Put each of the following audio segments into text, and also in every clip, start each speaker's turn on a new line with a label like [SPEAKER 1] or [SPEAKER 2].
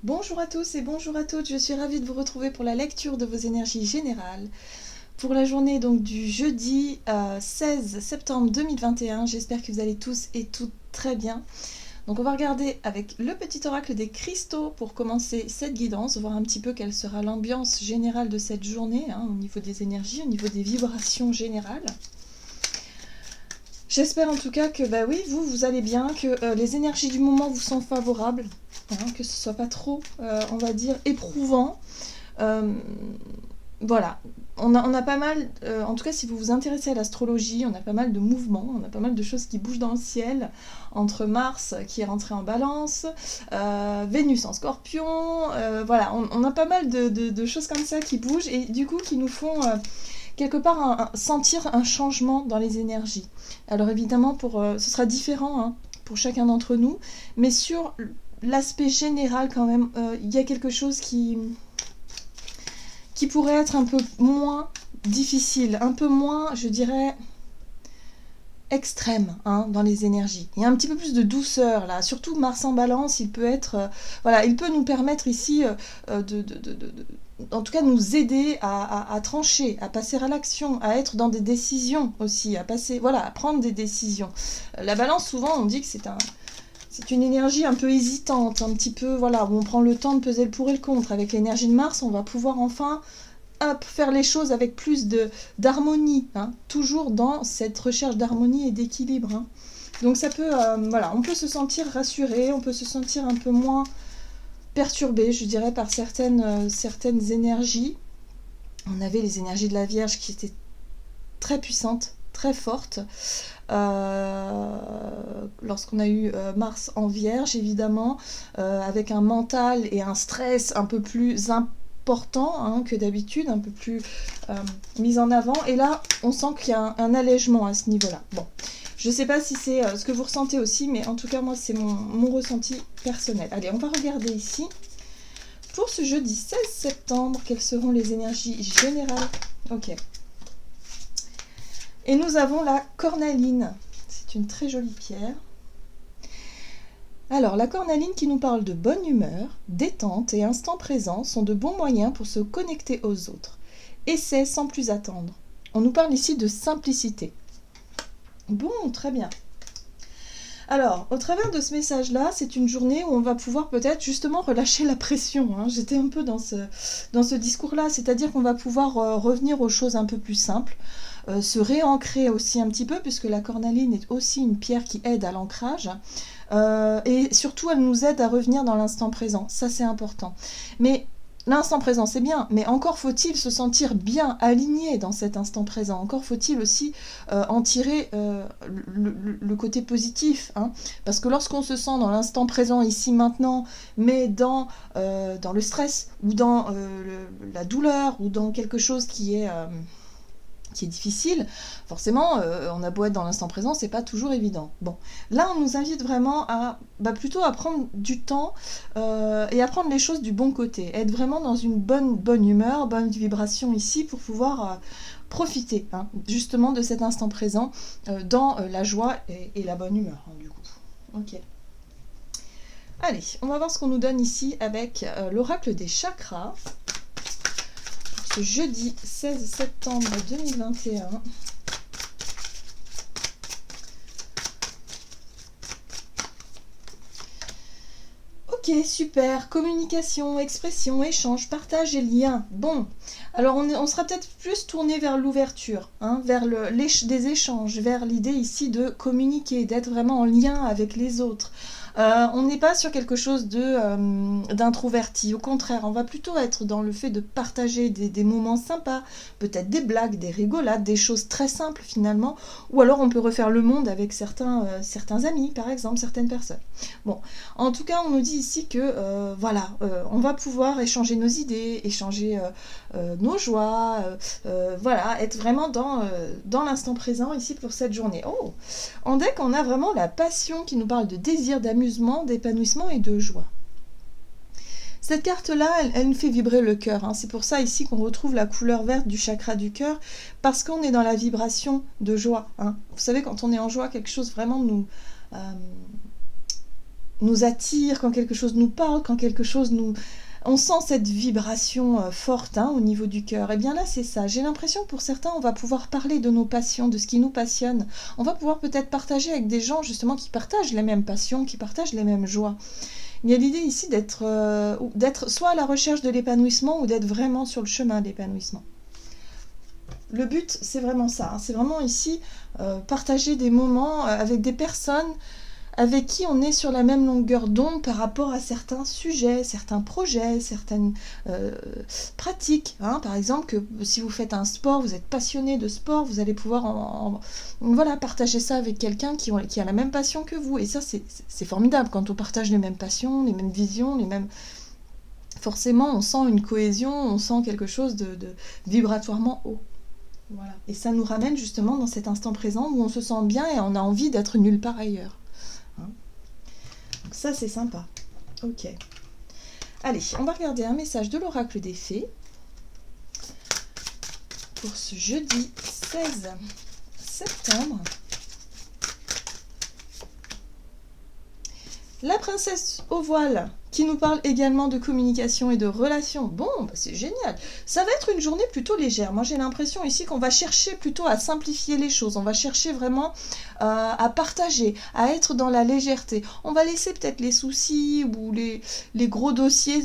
[SPEAKER 1] Bonjour à tous et bonjour à toutes, je suis ravie de vous retrouver pour la lecture de vos énergies générales. Pour la journée donc du jeudi 16 septembre 2021, j'espère que vous allez tous et toutes très bien. Donc on va regarder avec le petit oracle des cristaux pour commencer cette guidance, voir un petit peu quelle sera l'ambiance générale de cette journée, au niveau des énergies, au niveau des vibrations générales. J'espère en tout cas que oui, vous allez bien, que les énergies du moment vous sont favorables, que ce soit pas trop, on va dire, éprouvant. Voilà, on a pas mal, en tout cas si vous vous intéressez à l'astrologie, on a pas mal de mouvements, on a pas mal de choses qui bougent dans le ciel, entre Mars qui est rentré en balance, Vénus en scorpion, voilà, on a pas mal de choses comme ça qui bougent et du coup qui nous font quelque part sentir un changement dans les énergies. Alors évidemment, ce sera différent pour chacun d'entre nous, mais sur l'aspect général quand même, il y a quelque chose qui pourrait être un peu moins difficile, un peu moins, je dirais, extrême dans les énergies. Il y a un petit peu plus de douceur là, surtout Mars en balance, il peut être, voilà, il peut nous permettre ici en tout cas nous aider à trancher, à passer à l'action, à être dans des décisions aussi, à prendre des décisions. La balance, souvent on dit que c'est une énergie un peu hésitante, un petit peu, voilà, où on prend le temps de peser le pour et le contre. Avec l'énergie de Mars, on va pouvoir enfin faire les choses avec plus d'harmonie, toujours dans cette recherche d'harmonie et d'équilibre. Donc ça peut, voilà, on peut se sentir rassuré, on peut se sentir un peu moins perturbé, je dirais, par certaines énergies. On avait les énergies de la Vierge qui étaient très puissantes, très fortes. Lorsqu'on a eu Mars en Vierge, évidemment, avec un mental et un stress un peu plus important que d'habitude, un peu plus mis en avant. Et là, on sent qu'il y a un allègement à ce niveau-là. Bon, je ne sais pas si c'est ce que vous ressentez aussi, mais en tout cas, moi, c'est mon ressenti personnel. Allez, on va regarder ici. Pour ce jeudi 16 septembre, quelles seront les énergies générales? Ok. Et nous avons la cornaline. C'est une très jolie pierre. Alors, la cornaline qui nous parle de bonne humeur, détente et instant présent sont de bons moyens pour se connecter aux autres. Essaie sans plus attendre. On nous parle ici de simplicité. Bon, très bien. Alors, au travers de ce message-là, c'est une journée où on va pouvoir peut-être justement relâcher la pression. J'étais un peu dans ce discours-là, c'est-à-dire qu'on va pouvoir revenir aux choses un peu plus simples, se réancrer aussi un petit peu, puisque la cornaline est aussi une pierre qui aide à l'ancrage. Et surtout, elle nous aide à revenir dans l'instant présent. Ça, c'est important. Mais l'instant présent, c'est bien, mais encore faut-il se sentir bien aligné dans cet instant présent. Encore faut-il aussi en tirer le côté positif. Parce que lorsqu'on se sent dans l'instant présent, ici, maintenant, mais dans le stress, ou dans la douleur, ou dans quelque chose qui est difficile, forcément, on a beau être dans l'instant présent, c'est pas toujours évident. Bon, là, on nous invite vraiment à plutôt à prendre du temps et à prendre les choses du bon côté, être vraiment dans une bonne humeur, bonne vibration ici pour pouvoir profiter justement de cet instant présent dans la joie et la bonne humeur, du coup. Ok. Allez, on va voir ce qu'on nous donne ici avec l'oracle des chakras. Jeudi 16 septembre 2021. Ok, super. Communication, expression, échange, partage et lien. Bon, alors on sera peut-être plus tourné vers l'ouverture, vers des échanges, vers l'idée ici de communiquer, d'être vraiment en lien avec les autres. On n'est pas sur quelque chose d'introverti, au contraire, on va plutôt être dans le fait de partager des moments sympas, peut-être des blagues, des rigolades, des choses très simples finalement, ou alors on peut refaire le monde avec certains amis, par exemple, certaines personnes. Bon, en tout cas, on nous dit ici que on va pouvoir échanger nos idées, échanger nos joies, voilà, être vraiment dans l'instant présent ici pour cette journée. Oh, en deck, on a vraiment la passion qui nous parle de désir, d'amusement, d'épanouissement et de joie. Cette carte-là, elle nous fait vibrer le cœur. C'est pour ça ici qu'on retrouve la couleur verte du chakra du cœur, parce qu'on est dans la vibration de joie. Vous savez, quand on est en joie, quelque chose vraiment nous nous attire, quand quelque chose nous parle, quand quelque chose nous... On sent cette vibration forte au niveau du cœur. Et bien là, c'est ça. J'ai l'impression que pour certains, on va pouvoir parler de nos passions, de ce qui nous passionne. On va pouvoir peut-être partager avec des gens justement qui partagent les mêmes passions, qui partagent les mêmes joies. Il y a l'idée ici d'être soit à la recherche de l'épanouissement ou d'être vraiment sur le chemin de l'épanouissement. Le but, c'est vraiment ça. C'est vraiment ici partager des moments avec des personnes avec qui on est sur la même longueur d'onde par rapport à certains sujets, certains projets, certaines pratiques. Par exemple, que si vous faites un sport, vous êtes passionné de sport, vous allez pouvoir voilà, partager ça avec quelqu'un qui a la même passion que vous. Et ça, c'est formidable quand on partage les mêmes passions, les mêmes visions, les mêmes... Forcément, on sent une cohésion, on sent quelque chose de vibratoirement haut. Voilà. Et ça nous ramène justement dans cet instant présent où on se sent bien et on a envie d'être nulle part ailleurs. Donc ça, c'est sympa. Ok. Allez, on va regarder un message de l'oracle des fées pour ce jeudi 16 septembre. La princesse au voile, qui nous parle également de communication et de relations. Bon, c'est génial. Ça va être une journée plutôt légère. Moi, j'ai l'impression ici qu'on va chercher plutôt à simplifier les choses. On va chercher vraiment à partager, à être dans la légèreté. On va laisser peut-être les soucis ou les gros dossiers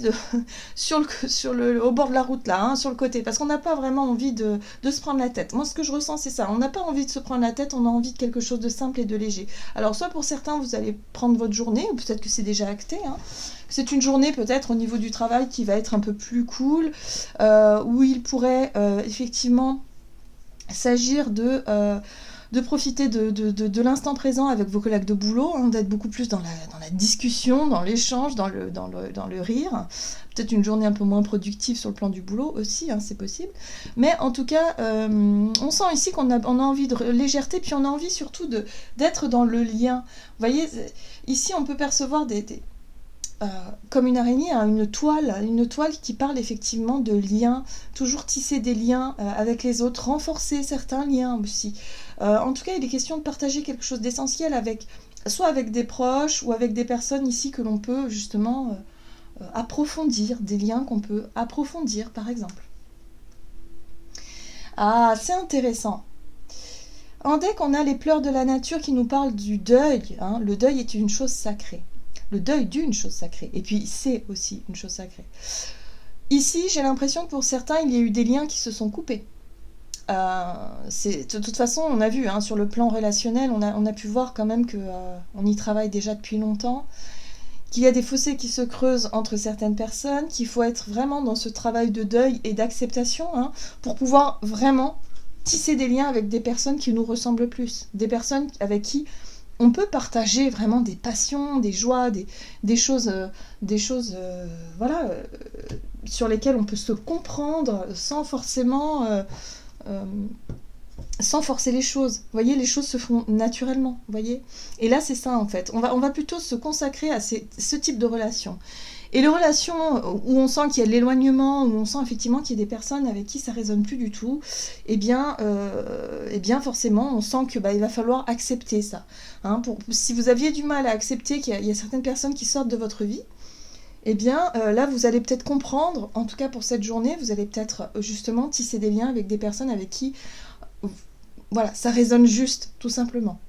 [SPEAKER 1] au bord de la route, là, sur le côté. Parce qu'on n'a pas vraiment envie de se prendre la tête. Moi, ce que je ressens, c'est ça. On n'a pas envie de se prendre la tête, on a envie de quelque chose de simple et de léger. Alors, soit pour certains, vous allez prendre votre journée, ou peut-être que c'est déjà acté, c'est une journée peut-être au niveau du travail qui va être un peu plus cool, où il pourrait effectivement s'agir de profiter de l'instant présent avec vos collègues de boulot, d'être beaucoup plus dans la discussion, dans l'échange, dans le rire. Peut-être une journée un peu moins productive sur le plan du boulot aussi, c'est possible. Mais en tout cas, on sent ici qu'on a envie de légèreté, puis on a envie surtout d'être dans le lien. Vous voyez, ici on peut percevoir comme une araignée, une toile qui parle effectivement de liens, toujours tisser des liens avec les autres, renforcer certains liens aussi. En tout cas, il est question de partager quelque chose d'essentiel soit avec des proches ou avec des personnes ici que l'on peut justement approfondir, des liens qu'on peut approfondir par exemple. Ah, c'est intéressant. En deck, on a les pleurs de la nature qui nous parlent du deuil. Le deuil est une chose sacrée. Le deuil d'une chose sacrée. Et puis, c'est aussi une chose sacrée. Ici, j'ai l'impression que pour certains, il y a eu des liens qui se sont coupés. De toute façon, on a vu, sur le plan relationnel, on a pu voir quand même qu'on y travaille déjà depuis longtemps, qu'il y a des fossés qui se creusent entre certaines personnes, qu'il faut être vraiment dans ce travail de deuil et d'acceptation pour pouvoir vraiment tisser des liens avec des personnes qui nous ressemblent plus, des personnes avec qui on peut partager vraiment des passions, des joies, des choses sur lesquelles on peut se comprendre sans forcément... sans forcer les choses. Vous voyez, les choses se font naturellement. Vous voyez. Et là, c'est ça, en fait. On va plutôt se consacrer à ce type de relations. Et les relations où on sent qu'il y a de l'éloignement, où on sent effectivement qu'il y a des personnes avec qui ça ne résonne plus du tout, eh bien forcément, on sent qu'il va falloir accepter ça. Si vous aviez du mal à accepter qu'il y a certaines personnes qui sortent de votre vie, eh bien là, vous allez peut-être comprendre, en tout cas pour cette journée, vous allez peut-être justement tisser des liens avec des personnes avec qui, voilà, ça résonne juste, tout simplement.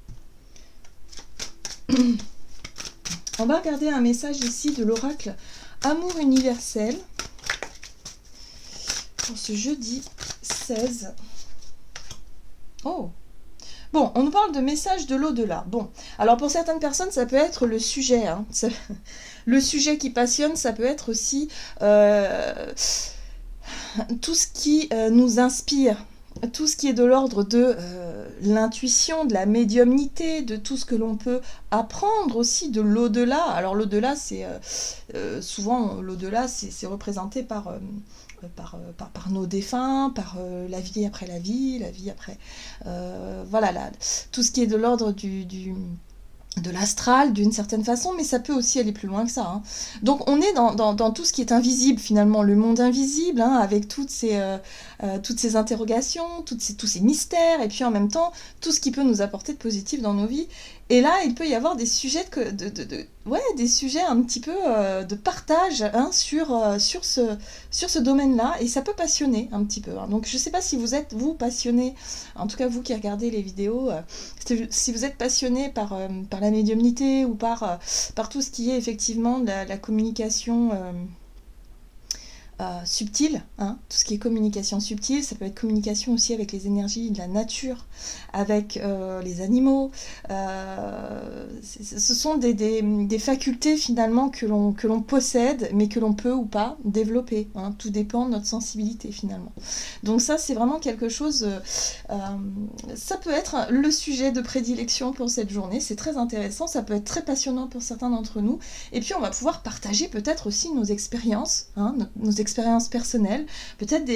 [SPEAKER 1] On va regarder un message ici de l'oracle Amour universel pour ce jeudi 16. Oh! Bon, on nous parle de messages de l'au-delà. Bon, alors pour certaines personnes, ça peut être le sujet. Le sujet qui passionne, ça peut être aussi tout ce qui nous inspire. Tout ce qui est de l'ordre de l'intuition, de la médiumnité, de tout ce que l'on peut apprendre aussi de l'au-delà. Alors l'au-delà, c'est souvent l'au-delà, c'est représenté par nos défunts, par la vie après la vie après... tout ce qui est de l'ordre de l'astral d'une certaine façon, mais ça peut aussi aller plus loin que ça. Donc on est dans tout ce qui est invisible finalement, le monde invisible, avec toutes ces interrogations, tous ces mystères, et puis en même temps tout ce qui peut nous apporter de positif dans nos vies. Et là, il peut y avoir des sujets ouais, des sujets un petit peu de partage hein, sur ce domaine-là, et ça peut passionner un petit peu. Hein. Donc, je ne sais pas si vous êtes, vous, passionné, en tout cas vous qui regardez les vidéos, si vous êtes passionné par la médiumnité ou par tout ce qui est effectivement la communication subtile, hein, tout ce qui est communication subtile, ça peut être communication aussi avec les énergies de la nature, avec les animaux. Ce sont des facultés finalement que l'on possède, mais que l'on peut ou pas développer. Hein, tout dépend de notre sensibilité finalement. Donc ça, c'est vraiment quelque chose... ça peut être le sujet de prédilection pour cette journée. C'est très intéressant, ça peut être très passionnant pour certains d'entre nous. Et puis on va pouvoir partager peut-être aussi nos expériences, hein, nos expériences personnelles. Peut-être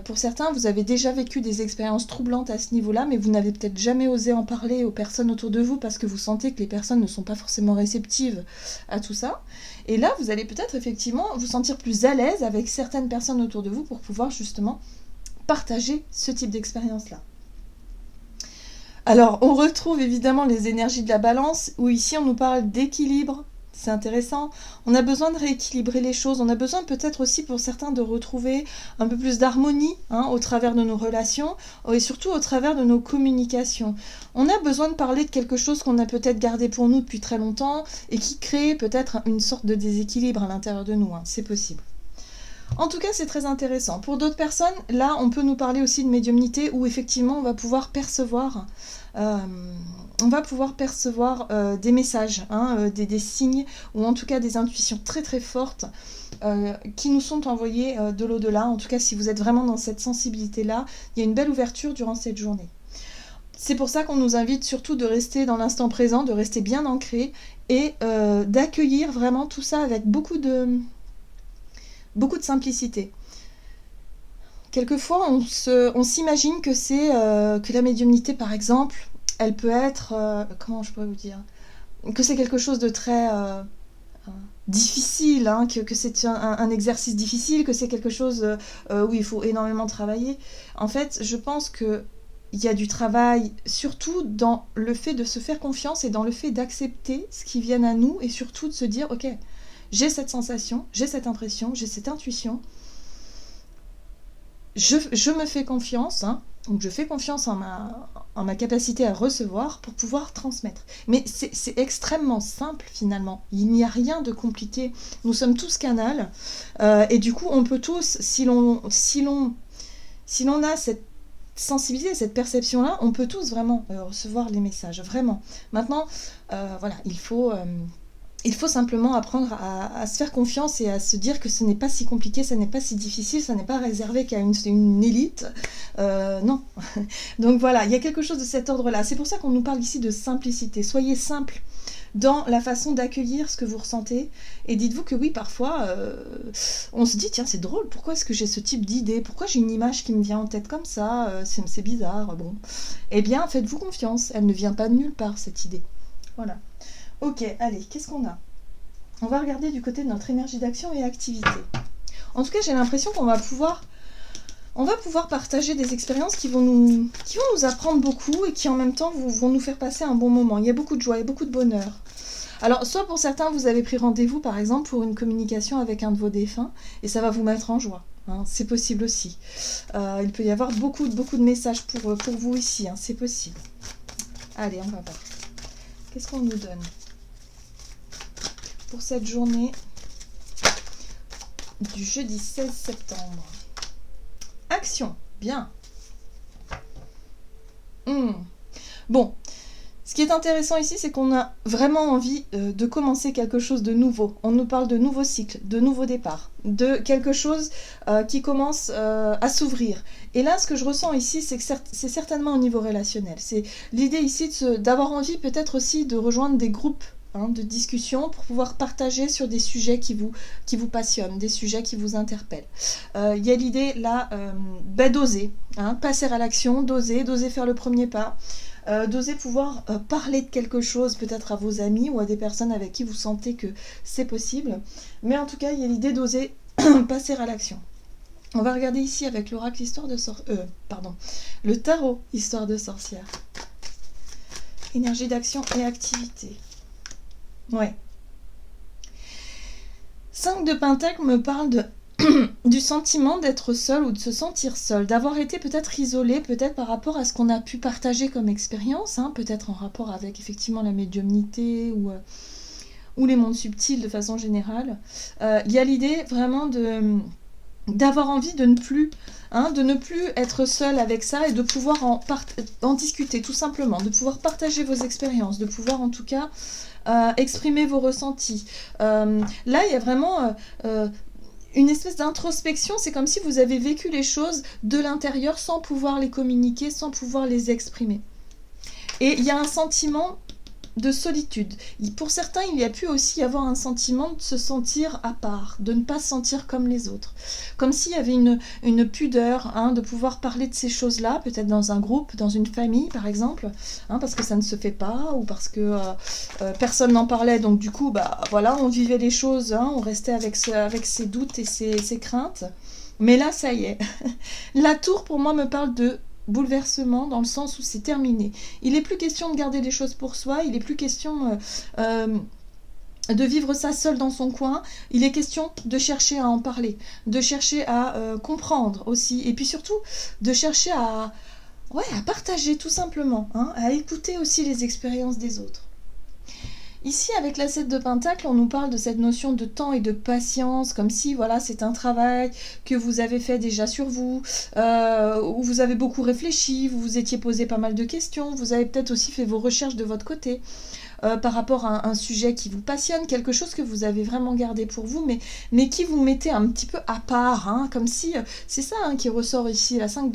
[SPEAKER 1] pour certains, vous avez déjà vécu des expériences troublantes à ce niveau-là, mais vous n'avez peut-être jamais osé en parler aux personnes autour de vous parce que vous sentez que les personnes ne sont pas forcément réceptives à tout ça. Et là, vous allez peut-être effectivement vous sentir plus à l'aise avec certaines personnes autour de vous pour pouvoir justement partager ce type d'expérience-là. Alors, on retrouve évidemment les énergies de la balance, où ici on nous parle d'équilibre. C'est intéressant. On a besoin de rééquilibrer les choses. On a besoin peut-être aussi pour certains de retrouver un peu plus d'harmonie hein, au travers de nos relations et surtout au travers de nos communications. On a besoin de parler de quelque chose qu'on a peut-être gardé pour nous depuis très longtemps et qui crée peut-être une sorte de déséquilibre à l'intérieur de nous. Hein. C'est possible. En tout cas, c'est très intéressant. Pour d'autres personnes, là, on peut nous parler aussi de médiumnité où effectivement on va pouvoir percevoir des messages, hein, des signes ou en tout cas des intuitions très très fortes qui nous sont envoyées de l'au-delà. En tout cas, si vous êtes vraiment dans cette sensibilité-là, il y a une belle ouverture durant cette journée. C'est pour ça qu'on nous invite surtout de rester dans l'instant présent, de rester bien ancré et d'accueillir vraiment tout ça avec beaucoup de simplicité. Quelquefois, on s'imagine que c'est que la médiumnité, par exemple, elle peut être, comment je pourrais vous dire, que c'est quelque chose de très difficile, hein, que c'est un exercice difficile, que c'est quelque chose où il faut énormément travailler. En fait, je pense que il y a du travail, surtout dans le fait de se faire confiance et dans le fait d'accepter ce qui vient à nous et surtout de se dire, ok, j'ai cette sensation, j'ai cette impression, j'ai cette intuition. Je me fais confiance, hein, donc je fais confiance en ma capacité à recevoir pour pouvoir transmettre. Mais c'est extrêmement simple finalement, il n'y a rien de compliqué. Nous sommes tous canal, et du coup on peut tous, si l'on a cette sensibilité, cette perception-là, on peut tous vraiment recevoir les messages, vraiment. Maintenant, voilà, il faut simplement apprendre à se faire confiance et à se dire que ce n'est pas si compliqué, ce n'est pas si difficile, ça n'est pas réservé qu'à une élite. Non. Donc voilà, il y a quelque chose de cet ordre-là. C'est pour ça qu'on nous parle ici de simplicité. Soyez simple dans la façon d'accueillir ce que vous ressentez. Et dites-vous que oui, parfois, on se dit, tiens, c'est drôle, pourquoi est-ce que j'ai ce type d'idée? Pourquoi j'ai une image qui me vient en tête comme ça? C'est bizarre, bon. Eh bien, faites-vous confiance, elle ne vient pas de nulle part, cette idée. Voilà. Ok, allez, qu'est-ce qu'on a? On va regarder du côté de notre énergie d'action et activité. En tout cas, j'ai l'impression qu'on va pouvoir partager des expériences qui vont nous apprendre beaucoup et qui en même temps vont nous faire passer un bon moment. Il y a beaucoup de joie et beaucoup de bonheur. Alors, soit pour certains, vous avez pris rendez-vous, par exemple, pour une communication avec un de vos défunts, et ça va vous mettre en joie. Hein, c'est possible aussi. Il peut y avoir beaucoup de messages pour vous ici, hein, c'est possible. Allez, on va voir. Qu'est-ce qu'on nous donne pour cette journée du jeudi 16 septembre? Action, bien. Bon, ce qui est intéressant ici, c'est qu'on a vraiment envie de commencer quelque chose de nouveau. On nous parle de nouveaux cycles, de nouveaux départs, de quelque chose qui commence à s'ouvrir. Et là, ce que je ressens ici, c'est que c'est certainement au niveau relationnel. C'est l'idée ici d'avoir envie peut-être aussi de rejoindre des groupes de discussion pour pouvoir partager sur des sujets qui vous passionnent, des sujets qui vous interpellent. Il y a l'idée là d'oser, passer à l'action, d'oser faire le premier pas, d'oser pouvoir parler de quelque chose peut-être à vos amis ou à des personnes avec qui vous sentez que c'est possible. Mais en tout cas, il y a l'idée d'oser passer à l'action. On va regarder ici avec l'oracle le tarot Histoire de sorcière. Énergie d'action et activité. Ouais. 5 de Pentacle me parle du sentiment d'être seul ou de se sentir seul, d'avoir été peut-être isolé, peut-être par rapport à ce qu'on a pu partager comme expérience, hein, peut-être en rapport avec effectivement la médiumnité ou les mondes subtils de façon générale. Il y a l'idée vraiment d'avoir envie de ne plus être seul avec ça et de pouvoir en discuter tout simplement, de pouvoir partager vos expériences, de pouvoir en tout cas exprimer vos ressentis. Là, il y a vraiment une espèce d'introspection, c'est comme si vous avez vécu les choses de l'intérieur sans pouvoir les communiquer, sans pouvoir les exprimer. Et il y a un sentiment de solitude. Pour certains, il y a pu aussi y avoir un sentiment de se sentir à part, de ne pas se sentir comme les autres. Comme s'il y avait une pudeur, hein, de pouvoir parler de ces choses-là, peut-être dans un groupe, dans une famille par exemple, hein, parce que ça ne se fait pas, ou parce que personne n'en parlait, donc du coup, voilà, on vivait les choses, hein, on restait avec ses doutes et ses craintes. Mais là, ça y est. La tour, pour moi, me parle de bouleversement dans le sens où c'est terminé. Il n'est plus question de garder les choses pour soi, il n'est plus question de vivre ça seul dans son coin, il est question de chercher à en parler, de chercher à comprendre aussi, et puis surtout de chercher à partager tout simplement, hein, à écouter aussi les expériences des autres. Ici, avec la 7 de Pentacle, on nous parle de cette notion de temps et de patience, comme si voilà, c'est un travail que vous avez fait déjà sur vous, où vous avez beaucoup réfléchi, vous vous étiez posé pas mal de questions, vous avez peut-être aussi fait vos recherches de votre côté, par rapport à un sujet qui vous passionne, quelque chose que vous avez vraiment gardé pour vous, mais qui vous mettez un petit peu à part, hein, comme si, c'est ça hein, qui ressort ici, la 5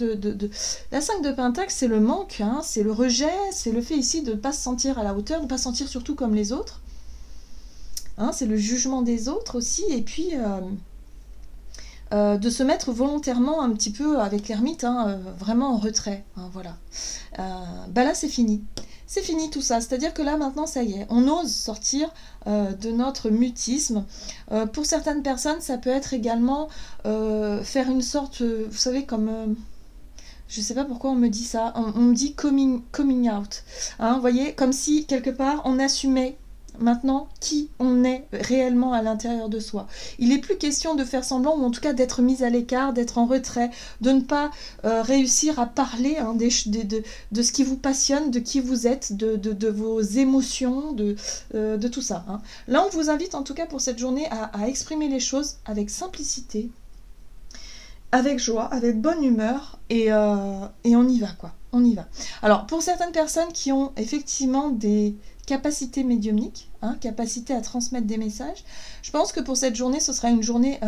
[SPEAKER 1] la 5 de Pentacle, c'est le manque, hein, c'est le rejet, c'est le fait ici de ne pas se sentir à la hauteur, de ne pas se sentir surtout comme les autres, hein, c'est le jugement des autres aussi, et puis de se mettre volontairement un petit peu avec l'ermite, hein, vraiment en retrait, hein, voilà. Là c'est fini. C'est fini tout ça, c'est-à-dire que là maintenant ça y est, on ose sortir de notre mutisme. Pour certaines personnes, ça peut être également faire une sorte, vous savez, comme je sais pas pourquoi on me dit ça, on me dit coming out. Hein, vous voyez, comme si quelque part on assumait maintenant qui on est réellement à l'intérieur de soi. Il n'est plus question de faire semblant, ou en tout cas d'être mis à l'écart, d'être en retrait, de ne pas réussir à parler hein, de ce qui vous passionne, de qui vous êtes, de vos émotions, de tout ça. Hein. Là, on vous invite en tout cas pour cette journée à exprimer les choses avec simplicité, avec joie, avec bonne humeur, et on y va, quoi. On y va. Alors, pour certaines personnes qui ont effectivement des capacité médiumnique, hein, capacité à transmettre des messages. Je pense que pour cette journée, ce sera une journée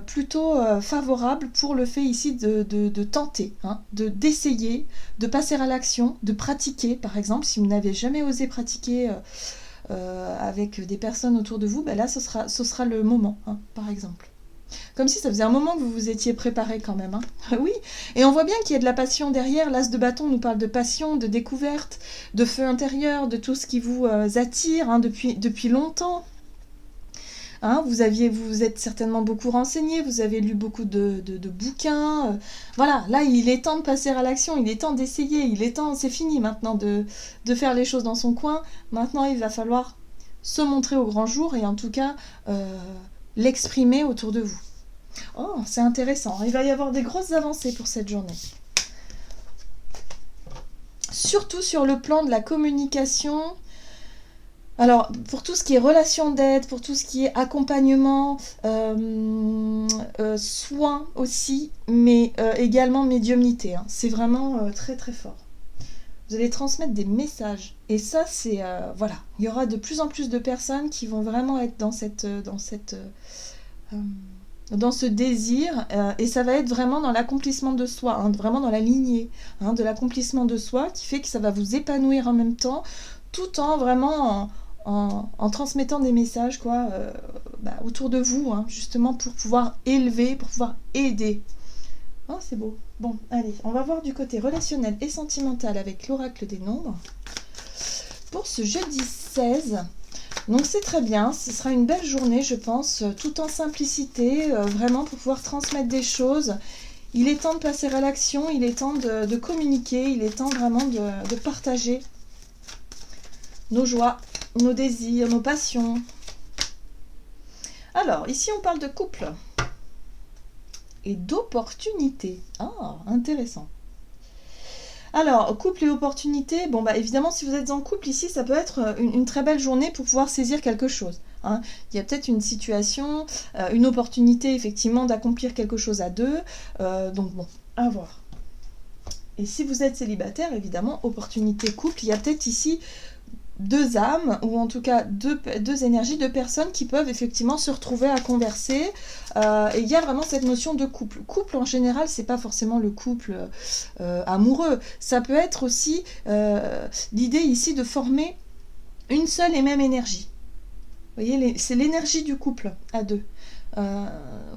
[SPEAKER 1] plutôt favorable pour le fait ici de tenter, hein, d'essayer, de passer à l'action, de pratiquer, par exemple, si vous n'avez jamais osé pratiquer avec des personnes autour de vous, là, ce sera le moment, hein, par exemple. Comme si ça faisait un moment que vous vous étiez préparé quand même. Hein. Oui, et on voit bien qu'il y a de la passion derrière. L'as de bâton nous parle de passion, de découverte, de feu intérieur, de tout ce qui vous attire hein, depuis longtemps. Hein, vous êtes certainement beaucoup renseigné, vous avez lu beaucoup de bouquins. Voilà, là, il est temps de passer à l'action, il est temps d'essayer, il est temps, c'est fini maintenant de faire les choses dans son coin. Maintenant, il va falloir se montrer au grand jour et en tout cas... l'exprimer autour de vous. Oh, c'est intéressant. Il va y avoir des grosses avancées pour cette journée. Surtout sur le plan de la communication. Alors, pour tout ce qui est relation d'aide, pour tout ce qui est accompagnement, soins aussi, mais également médiumnité. Hein. C'est vraiment très très fort. Vous allez transmettre des messages. Et ça, c'est... voilà. Il y aura de plus en plus de personnes qui vont vraiment être dans ce désir. Et ça va être vraiment dans l'accomplissement de soi. Hein, vraiment dans la lignée hein, de l'accomplissement de soi qui fait que ça va vous épanouir en même temps, tout en vraiment... En transmettant des messages quoi, autour de vous, hein, justement pour pouvoir élever, pour pouvoir aider. Oh, c'est beau. Bon, allez, on va voir du côté relationnel et sentimental avec l'oracle des nombres. Pour ce jeudi 16, donc c'est très bien, ce sera une belle journée, je pense, tout en simplicité, vraiment pour pouvoir transmettre des choses. Il est temps de passer à l'action, il est temps de communiquer, il est temps vraiment de partager nos joies, nos désirs, nos passions. Alors, ici on parle de couple et d'opportunité. Ah, intéressant. Alors, couple et opportunité, bon bah évidemment si vous êtes en couple ici, ça peut être une très belle journée pour pouvoir saisir quelque chose. Hein. Il y a peut-être une situation, une opportunité effectivement d'accomplir quelque chose à deux, donc bon, à voir. Et si vous êtes célibataire, évidemment, opportunité couple, il y a peut-être ici deux âmes, ou en tout cas deux énergies, deux personnes qui peuvent effectivement se retrouver à converser. Et il y a vraiment cette notion de couple. Couple en général, c'est pas forcément le couple amoureux. Ça peut être aussi l'idée ici de former une seule et même énergie. Vous voyez, c'est l'énergie du couple à deux.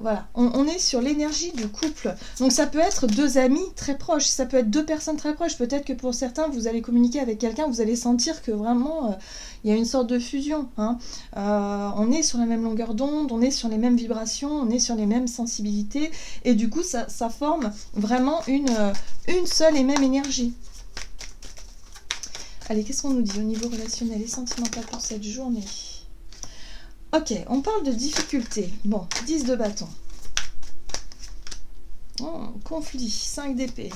[SPEAKER 1] Voilà, on est sur l'énergie du couple. Donc ça peut être deux amis très proches, ça peut être deux personnes très proches. Peut-être que pour certains, vous allez communiquer avec quelqu'un, vous allez sentir que vraiment, il y a une sorte de fusion. Hein. On est sur la même longueur d'onde, on est sur les mêmes vibrations, on est sur les mêmes sensibilités. Et du coup, ça forme vraiment une seule et même énergie. Allez, qu'est-ce qu'on nous dit au niveau relationnel et sentimental pour cette journée ? Ok, on parle de difficultés. Bon, 10 de bâton. Oh, conflit, 5 d'épée.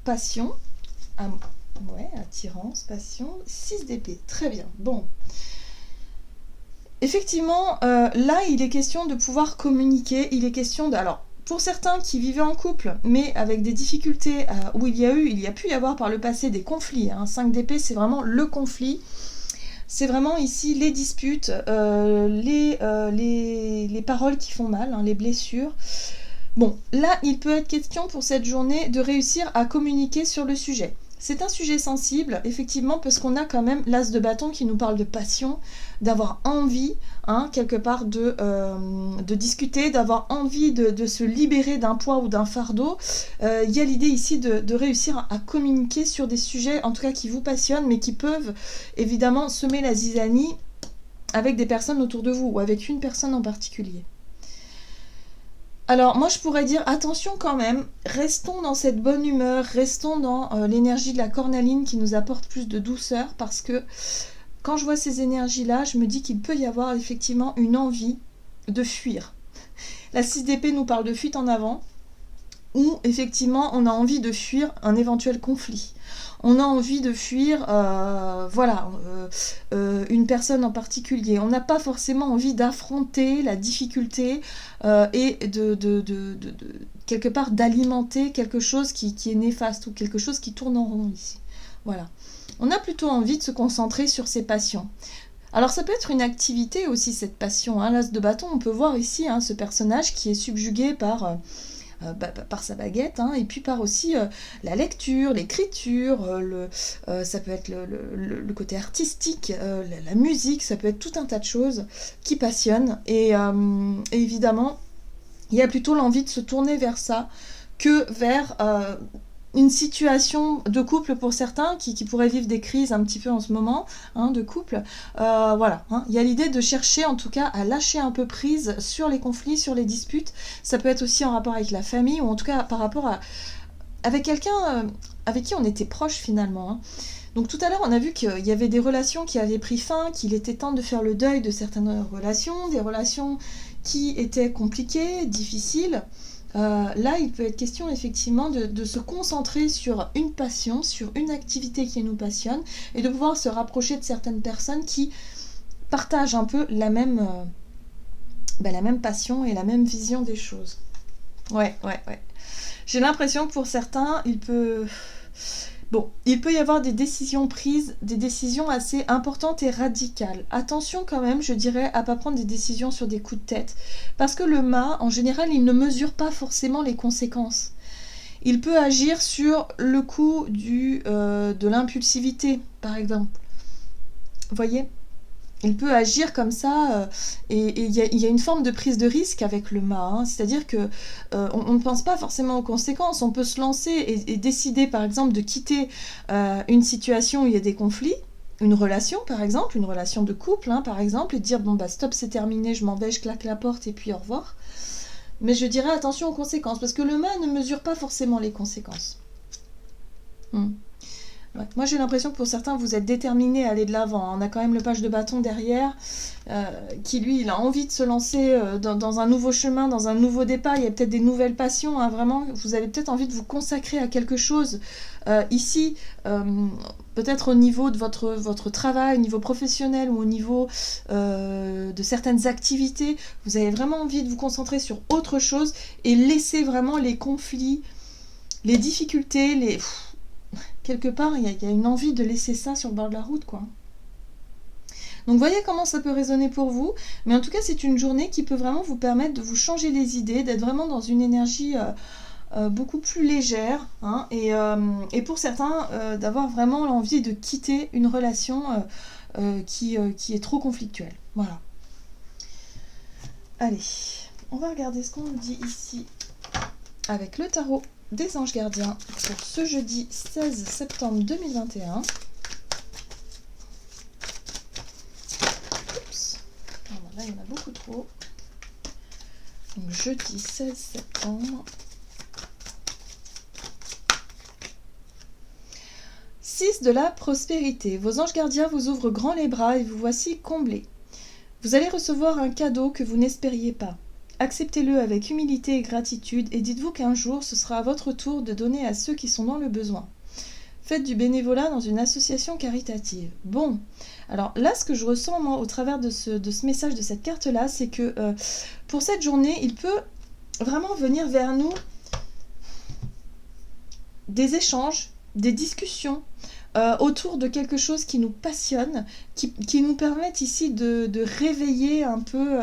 [SPEAKER 1] Passion. Ouais, attirance, passion. 6 d'épée. Très bien. Bon. Effectivement, là, il est question de pouvoir communiquer. Il est question de... Alors, pour certains qui vivaient en couple, mais avec des difficultés où il y a pu y avoir par le passé des conflits. 5 d'épée, c'est vraiment le conflit. C'est vraiment ici les disputes, les paroles qui font mal, hein, les blessures. Bon, là, il peut être question pour cette journée de réussir à communiquer sur le sujet. C'est un sujet sensible, effectivement, parce qu'on a quand même l'as de bâton qui nous parle de passion, d'avoir envie, hein, quelque part, de discuter, d'avoir envie de se libérer d'un poids ou d'un fardeau. Il y a l'idée ici de réussir à communiquer sur des sujets, en tout cas, qui vous passionnent, mais qui peuvent, évidemment, semer la zizanie avec des personnes autour de vous, ou avec une personne en particulier. Alors moi je pourrais dire attention quand même, restons dans cette bonne humeur, restons dans l'énergie de la cornaline qui nous apporte plus de douceur, parce que quand je vois ces énergies-là, je me dis qu'il peut y avoir effectivement une envie de fuir. La 6 d'épée nous parle de fuite en avant, où effectivement on a envie de fuir un éventuel conflit. On a envie de fuir une personne en particulier. On n'a pas forcément envie d'affronter la difficulté et de quelque part d'alimenter quelque chose qui est néfaste ou quelque chose qui tourne en rond ici. Voilà. On a plutôt envie de se concentrer sur ses passions. Alors ça peut être une activité aussi, cette passion. Hein. L'as de bâton, on peut voir ici ce personnage qui est subjugué par sa baguette, hein, et puis par aussi la lecture, l'écriture, ça peut être le côté artistique, la musique, ça peut être tout un tas de choses qui passionnent, et évidemment, il y a plutôt l'envie de se tourner vers ça que vers une situation de couple pour certains qui pourraient vivre des crises un petit peu en ce moment, hein, de couple. Voilà, hein. Il y a l'idée de chercher en tout cas à lâcher un peu prise sur les conflits, sur les disputes. Ça peut être aussi en rapport avec la famille, ou en tout cas par rapport avec quelqu'un avec qui on était proche finalement. Hein. Donc tout à l'heure, on a vu qu'il y avait des relations qui avaient pris fin, qu'il était temps de faire le deuil de certaines relations, des relations qui étaient compliquées, difficiles. Là, il peut être question effectivement de se concentrer sur une passion, sur une activité qui nous passionne, et de pouvoir se rapprocher de certaines personnes qui partagent un peu la même passion et la même vision des choses. Ouais. J'ai l'impression que pour certains, il peut y avoir des décisions prises, des décisions assez importantes et radicales. Attention quand même, je dirais, à ne pas prendre des décisions sur des coups de tête. Parce que le mât, en général, il ne mesure pas forcément les conséquences. Il peut agir sur le coup de l'impulsivité, par exemple. Vous voyez ? Il peut agir comme ça, et il y a une forme de prise de risque avec le mât, hein. C'est-à-dire que on ne pense pas forcément aux conséquences. On peut se lancer et décider, par exemple, de quitter une situation où il y a des conflits, une relation, par exemple, une relation de couple, hein, par exemple, et dire bon bah stop, c'est terminé, je m'en vais, je claque la porte et puis au revoir. Mais je dirais attention aux conséquences, parce que le mât ne mesure pas forcément les conséquences. Ouais. Moi j'ai l'impression que pour certains vous êtes déterminés à aller de l'avant. On a quand même le page de bâton derrière qui lui il a envie de se lancer dans un nouveau chemin, dans un nouveau départ. Il y a peut-être des nouvelles passions, hein, vraiment. Vous avez peut-être envie de vous consacrer à quelque chose ici, peut-être au niveau de votre travail, au niveau professionnel ou au niveau de certaines activités. Vous avez vraiment envie de vous concentrer sur autre chose et laisser vraiment les conflits, les difficultés, quelque part, il y a une envie de laisser ça sur le bord de la route, quoi. Donc voyez comment ça peut résonner pour vous, mais en tout cas c'est une journée qui peut vraiment vous permettre de vous changer les idées, d'être vraiment dans une énergie beaucoup plus légère, hein, et pour certains d'avoir vraiment l'envie de quitter une relation qui est trop conflictuelle. Voilà. Allez, on va regarder ce qu'on nous dit ici avec le tarot des anges gardiens pour ce jeudi 16 septembre 2021. Oups. Alors là, il y en a beaucoup trop. Donc, jeudi 16 septembre. 6 de la prospérité. Vos anges gardiens vous ouvrent grand les bras et vous voici comblés. Vous allez recevoir un cadeau que vous n'espériez pas. Acceptez-le avec humilité et gratitude et dites-vous qu'un jour, ce sera à votre tour de donner à ceux qui sont dans le besoin. Faites du bénévolat dans une association caritative. Bon, alors là, ce que je ressens, moi, au travers de ce message, de cette carte-là, c'est que pour cette journée, il peut vraiment venir vers nous des échanges, des discussions autour de quelque chose qui nous passionne, qui nous permettent ici de réveiller un peu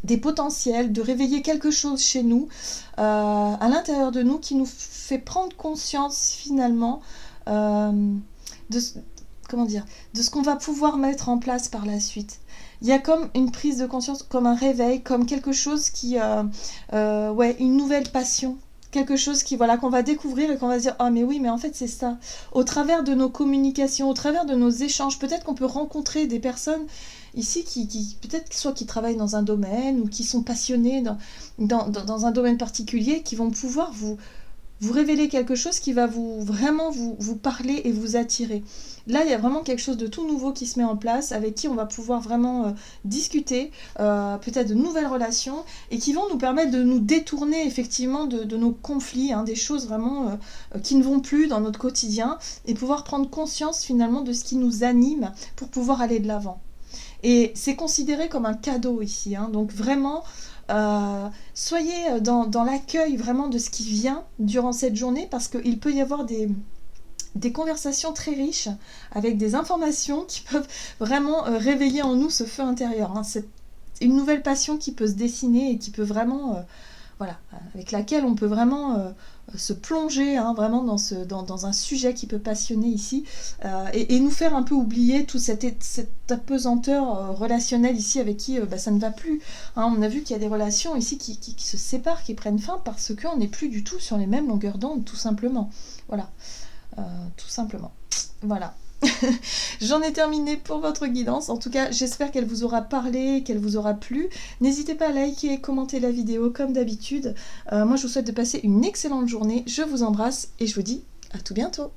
[SPEAKER 1] des potentiels, de réveiller quelque chose chez nous, à l'intérieur de nous, qui nous fait prendre conscience finalement de ce qu'on va pouvoir mettre en place par la suite. Il y a comme une prise de conscience, comme un réveil, comme quelque chose qui, une nouvelle passion. Quelque chose qu'on va découvrir et qu'on va se dire « Ah mais oui, mais en fait c'est ça ». Au travers de nos communications, au travers de nos échanges, peut-être qu'on peut rencontrer des personnes ici qui peut-être soit qui travaillent dans un domaine ou qui sont passionnés dans un domaine particulier, qui vont pouvoir vous révéler quelque chose qui va vraiment vous parler et vous attirer. Là, il y a vraiment quelque chose de tout nouveau qui se met en place, avec qui on va pouvoir vraiment discuter, peut-être de nouvelles relations, et qui vont nous permettre de nous détourner effectivement de nos conflits, hein, des choses vraiment qui ne vont plus dans notre quotidien, et pouvoir prendre conscience finalement de ce qui nous anime pour pouvoir aller de l'avant. Et c'est considéré comme un cadeau ici, hein, donc vraiment... soyez dans l'accueil vraiment de ce qui vient durant cette journée, parce qu'il peut y avoir des conversations très riches avec des informations qui peuvent vraiment réveiller en nous ce feu intérieur, hein. C'est une nouvelle passion qui peut se dessiner et qui peut vraiment avec laquelle on peut vraiment se plonger, hein, vraiment dans un sujet qui peut passionner ici, et nous faire un peu oublier toute cette apesanteur relationnelle ici avec qui ça ne va plus, hein. On a vu qu'il y a des relations ici qui se séparent, qui prennent fin parce qu'on n'est plus du tout sur les mêmes longueurs d'onde, tout simplement. Voilà, tout simplement. Voilà. J'en ai terminé pour votre guidance. En tout cas, j'espère qu'elle vous aura parlé, qu'elle vous aura plu. N'hésitez pas à liker et commenter la vidéo comme d'habitude. Moi, je vous souhaite de passer une excellente journée. Je vous embrasse et je vous dis à tout bientôt.